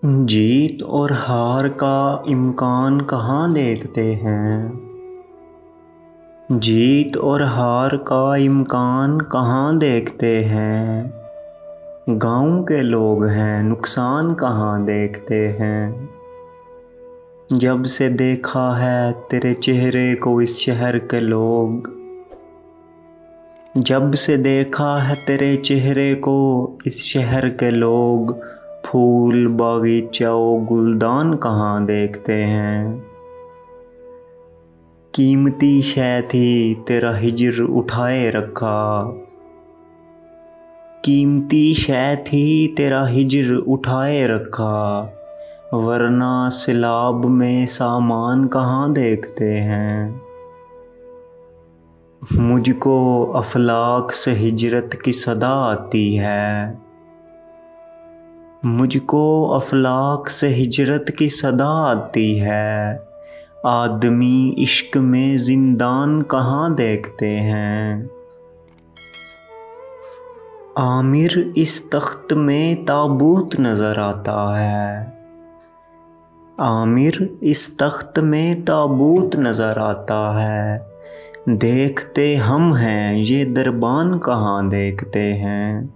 जीत और हार का इम्कान कहाँ देखते हैं। जीत और हार का इम्कान कहाँ देखते हैं। गाँव के लोग हैं नुकसान कहाँ देखते हैं। जब से देखा है तेरे चेहरे को इस शहर के लोग, जब से देखा है तेरे चेहरे को इस शहर के लोग, फूल बागीचा गुलदान कहाँ देखते हैं। कीमती शै थी तेरा हिज्र उठाए रखा, कीमती शै थी तेरा हिज्र उठाए रखा, वरना सिलाब में सामान कहाँ देखते हैं। मुझको अफलाक से हिजरत की सदा आती है, मुझको अफलाक से हिजरत की सदा आती है। आदमी इश्क में जिंदान कहाँ देखते हैं। आमिर इस तख्त में ताबूत नजर आता है, आमिर इस तख्त में ताबूत नजर आता है। देखते हम हैं ये दरबान कहाँ देखते हैं।